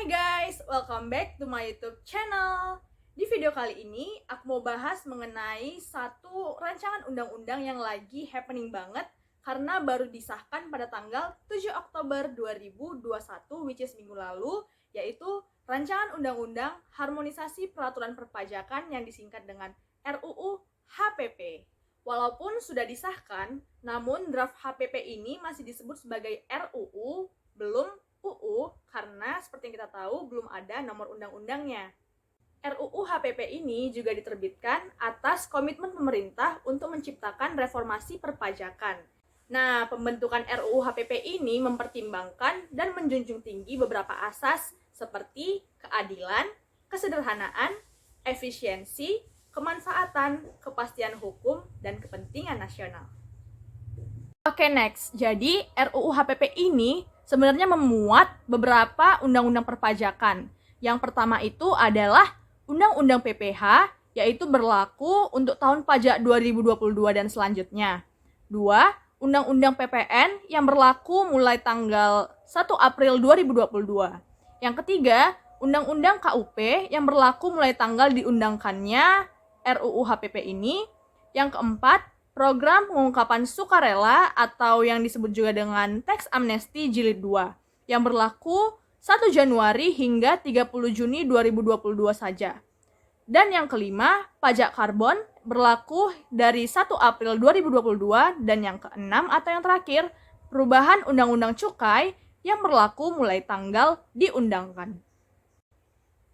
Hai guys, welcome back to my YouTube channel. Di video kali ini, aku mau bahas mengenai satu rancangan undang-undang yang lagi happening banget karena baru disahkan pada tanggal 7 Oktober 2021, which is minggu lalu, yaitu rancangan undang-undang harmonisasi peraturan perpajakan yang disingkat dengan RUU HPP. Walaupun sudah disahkan, namun draft HPP ini masih disebut sebagai RUU, belum UU, karena seperti yang kita tahu belum ada nomor undang-undangnya. RUU HPP ini juga diterbitkan atas komitmen pemerintah untuk menciptakan reformasi perpajakan. Nah, pembentukan RUU HPP ini mempertimbangkan dan menjunjung tinggi beberapa asas seperti keadilan, kesederhanaan, efisiensi, kemanfaatan, kepastian hukum, dan kepentingan nasional. Oke, next. Jadi, RUU HPP ini sebenarnya memuat beberapa undang-undang perpajakan. Yang pertama itu adalah Undang-Undang PPH, yaitu berlaku untuk tahun pajak 2022 dan selanjutnya. 2. Undang-Undang PPN yang berlaku mulai tanggal 1 April 2022. Yang ketiga, Undang-Undang KUP yang berlaku mulai tanggal diundangkannya RUU HPP ini. Yang keempat, Program Pengungkapan Sukarela atau yang disebut juga dengan Tax Amnesty Jilid 2 yang berlaku 1 Januari hingga 30 Juni 2022 saja. Dan yang kelima, pajak karbon berlaku dari 1 April 2022 dan yang keenam atau yang terakhir, perubahan Undang-Undang Cukai yang berlaku mulai tanggal diundangkan.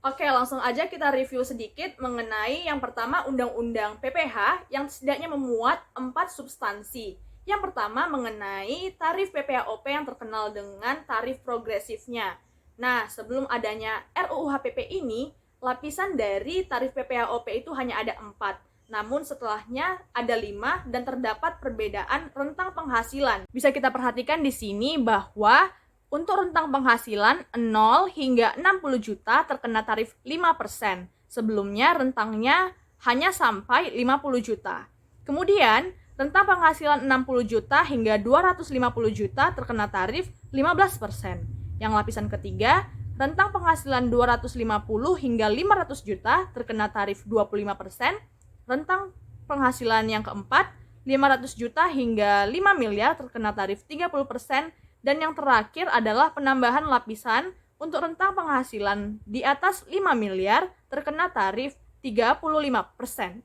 Oke, langsung aja kita review sedikit mengenai yang pertama Undang-Undang PPH yang setidaknya memuat 4 substansi. Yang pertama mengenai tarif PPh-OP yang terkenal dengan tarif progresifnya. Nah, sebelum adanya RUU HPP ini, lapisan dari tarif PPh-OP itu hanya ada 4. Namun setelahnya ada 5 dan terdapat perbedaan rentang penghasilan. Bisa kita perhatikan di sini bahwa untuk rentang penghasilan 0 hingga 60 juta terkena tarif 5%. Sebelumnya rentangnya hanya sampai 50 juta. Kemudian, rentang penghasilan 60 juta hingga 250 juta terkena tarif 15%. Yang lapisan ketiga, rentang penghasilan 250 hingga 500 juta terkena tarif 25%. Rentang penghasilan yang keempat, 500 juta hingga 5 miliar terkena tarif 30%. Dan yang terakhir adalah penambahan lapisan untuk rentang penghasilan di atas 5 miliar terkena tarif 35%.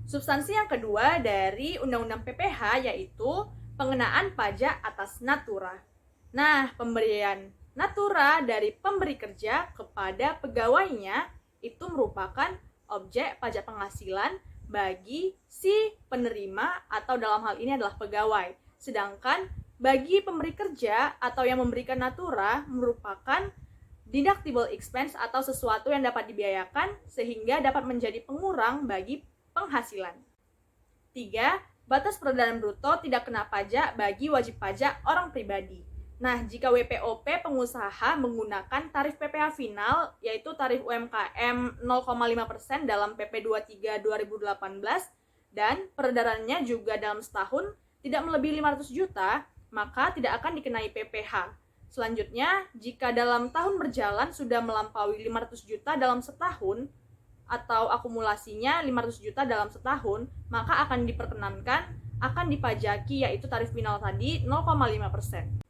Substansi yang kedua dari Undang-Undang PPH yaitu pengenaan pajak atas natura. Nah, pemberian natura dari pemberi kerja kepada pegawainya itu merupakan objek pajak penghasilan bagi si penerima atau dalam hal ini adalah pegawai. Sedangkan bagi pemberi kerja atau yang memberikan natura merupakan deductible expense atau sesuatu yang dapat dibiayakan sehingga dapat menjadi pengurang bagi penghasilan. 3. Batas peredaran bruto tidak kena pajak bagi wajib pajak orang pribadi. Nah, jika WPOP pengusaha menggunakan tarif PPh final, yaitu tarif UMKM 0,5% dalam PP 23 2018 dan peredarannya juga dalam setahun tidak melebihi 500 juta, maka tidak akan dikenai PPh. Selanjutnya, jika dalam tahun berjalan sudah melampaui 500 juta dalam setahun atau akumulasinya 500 juta dalam setahun, maka akan diperkenankan akan dipajaki yaitu tarif final tadi 0,5%.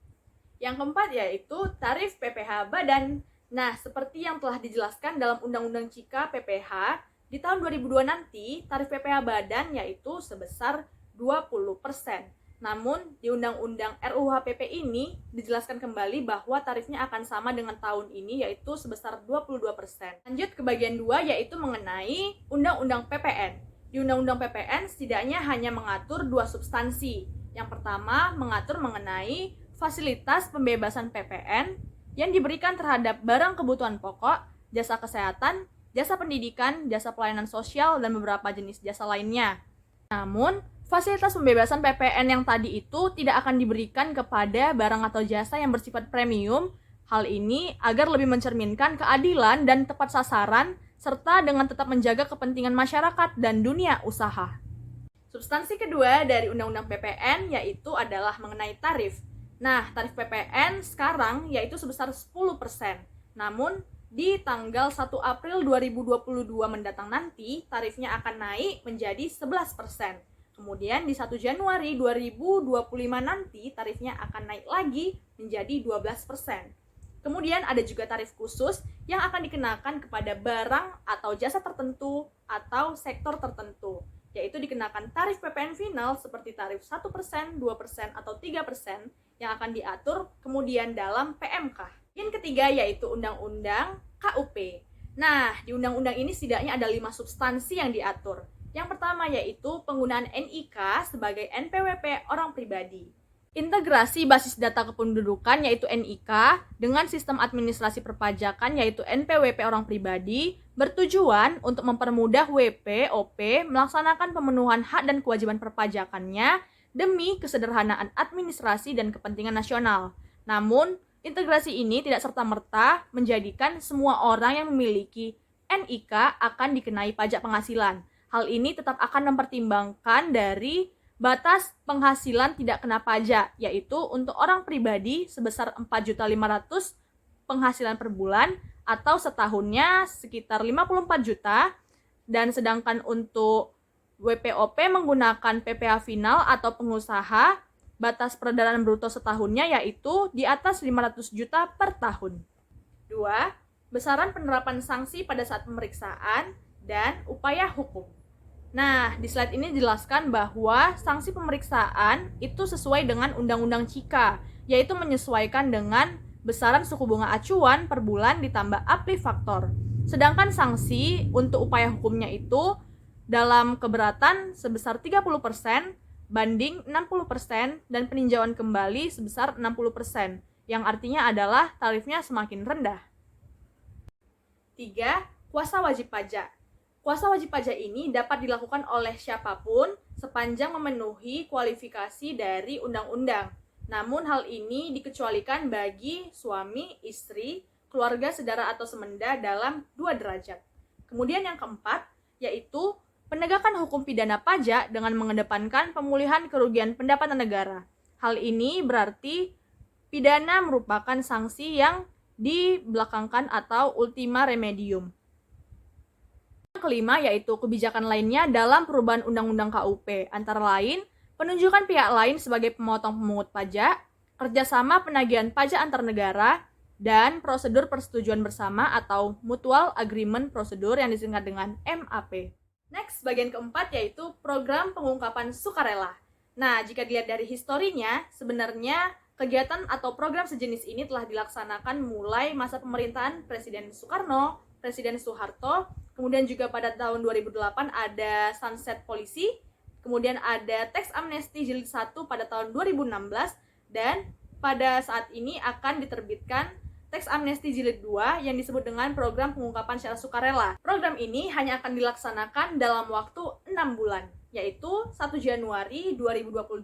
Yang keempat yaitu tarif PPh badan. Nah, seperti yang telah dijelaskan dalam Undang-Undang Cika PPh, di tahun 2002 nanti tarif PPh badan yaitu sebesar 20%. Namun, di Undang-Undang RUU HPP ini dijelaskan kembali bahwa tarifnya akan sama dengan tahun ini, yaitu sebesar 22%. Lanjut ke bagian 2, yaitu mengenai Undang-Undang PPN. Di Undang-Undang PPN setidaknya hanya mengatur 2 substansi. Yang pertama, mengatur mengenai fasilitas pembebasan PPN yang diberikan terhadap barang kebutuhan pokok, jasa kesehatan, jasa pendidikan, jasa pelayanan sosial, dan beberapa jenis jasa lainnya. Namun, fasilitas pembebasan PPN yang tadi itu tidak akan diberikan kepada barang atau jasa yang bersifat premium. Hal ini agar lebih mencerminkan keadilan dan tepat sasaran, serta dengan tetap menjaga kepentingan masyarakat dan dunia usaha. Substansi kedua dari Undang-Undang PPN yaitu adalah mengenai tarif. Nah, tarif PPN sekarang yaitu sebesar 10%. Namun, di tanggal 1 April 2022 mendatang nanti, tarifnya akan naik menjadi 11%. Kemudian di 1 Januari 2025 nanti, tarifnya akan naik lagi menjadi 12%. Kemudian ada juga tarif khusus yang akan dikenakan kepada barang atau jasa tertentu atau sektor tertentu, yaitu dikenakan tarif PPN final seperti tarif 1%, 2%, atau 3% yang akan diatur kemudian dalam PMK. Yang ketiga yaitu Undang-Undang KUP. Nah, di undang-undang ini setidaknya ada 5 substansi yang diatur. Yang pertama yaitu penggunaan NIK sebagai NPWP orang pribadi. Integrasi basis data kependudukan yaitu NIK dengan sistem administrasi perpajakan yaitu NPWP orang pribadi bertujuan untuk mempermudah WP, OP melaksanakan pemenuhan hak dan kewajiban perpajakannya demi kesederhanaan administrasi dan kepentingan nasional. Namun, integrasi ini tidak serta-merta menjadikan semua orang yang memiliki NIK akan dikenai pajak penghasilan. Hal ini tetap akan mempertimbangkan dari batas penghasilan tidak kena pajak, yaitu untuk orang pribadi sebesar 4.500.000 penghasilan per bulan atau setahunnya sekitar 54 juta, dan sedangkan untuk WPOP menggunakan PPh final atau pengusaha, batas peredaran bruto setahunnya yaitu di atas 500 juta per tahun. 2. Besaran penerapan sanksi pada saat pemeriksaan dan upaya hukum. Nah, di slide ini dijelaskan bahwa sanksi pemeriksaan itu sesuai dengan Undang-Undang Cika, yaitu menyesuaikan dengan besaran suku bunga acuan per bulan ditambah aplifaktor. Sedangkan sanksi untuk upaya hukumnya itu dalam keberatan sebesar 30%, banding 60%, dan peninjauan kembali sebesar 60%, yang artinya adalah tarifnya semakin rendah. 3. Kuasa wajib pajak. Kuasa wajib pajak ini dapat dilakukan oleh siapapun sepanjang memenuhi kualifikasi dari undang-undang. Namun hal ini dikecualikan bagi suami, istri, keluarga, saudara atau semenda dalam 2 derajat. Kemudian yang keempat, yaitu penegakan hukum pidana pajak dengan mengedepankan pemulihan kerugian pendapatan negara. Hal ini berarti pidana merupakan sanksi yang dibelakangkan atau ultima remedium. Yang kelima yaitu kebijakan lainnya dalam perubahan Undang-Undang KUP, antara lain penunjukan pihak lain sebagai pemotong pemungut pajak, kerjasama penagihan pajak antar negara, dan prosedur persetujuan bersama atau Mutual Agreement Procedure yang disingkat dengan MAP. Next, bagian keempat yaitu program pengungkapan sukarela. Nah, jika dilihat dari historinya, sebenarnya kegiatan atau program sejenis ini telah dilaksanakan mulai masa pemerintahan Presiden Soekarno, Presiden Soeharto, kemudian juga pada tahun 2008 ada Sunset Polisi, kemudian ada Tax Amnesty Jilid 1 pada tahun 2016, dan pada saat ini akan diterbitkan Tax Amnesty Jilid 2 yang disebut dengan Program Pengungkapan Secara Sukarela. Program ini hanya akan dilaksanakan dalam waktu 6 bulan, yaitu 1 Januari 2022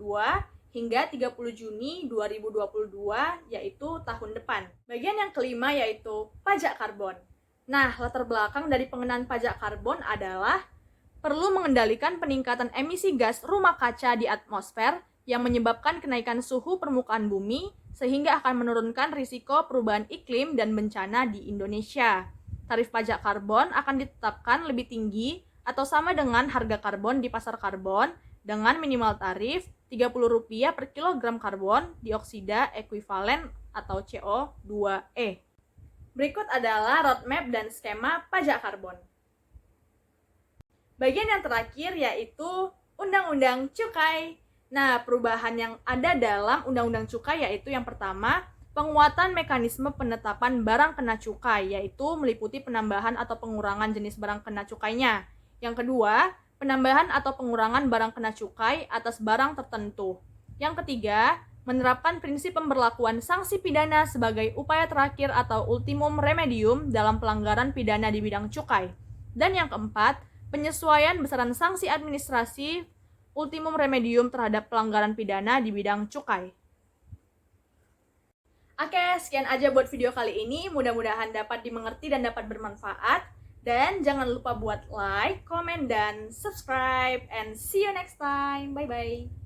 hingga 30 Juni 2022, yaitu tahun depan. Bagian yang kelima yaitu pajak karbon. Nah, latar belakang dari pengenaan pajak karbon adalah perlu mengendalikan peningkatan emisi gas rumah kaca di atmosfer yang menyebabkan kenaikan suhu permukaan bumi sehingga akan menurunkan risiko perubahan iklim dan bencana di Indonesia. Tarif pajak karbon akan ditetapkan lebih tinggi atau sama dengan harga karbon di pasar karbon dengan minimal tarif Rp30 per kilogram karbon dioksida ekuivalen atau CO2e. Berikut adalah roadmap dan skema pajak karbon. Bagian yang terakhir yaitu Undang-Undang Cukai. Nah, perubahan yang ada dalam Undang-Undang Cukai yaitu yang pertama, penguatan mekanisme penetapan barang kena cukai, yaitu meliputi penambahan atau pengurangan jenis barang kena cukainya. Yang kedua, penambahan atau pengurangan barang kena cukai atas barang tertentu. Yang ketiga, menerapkan prinsip pemberlakuan sanksi pidana sebagai upaya terakhir atau ultimum remedium dalam pelanggaran pidana di bidang cukai. Dan yang keempat, penyesuaian besaran sanksi administrasi ultimum remedium terhadap pelanggaran pidana di bidang cukai. Oke, sekian aja buat video kali ini. Mudah-mudahan dapat dimengerti dan dapat bermanfaat. Dan jangan lupa buat like, comment, dan subscribe. And see you next time. Bye-bye.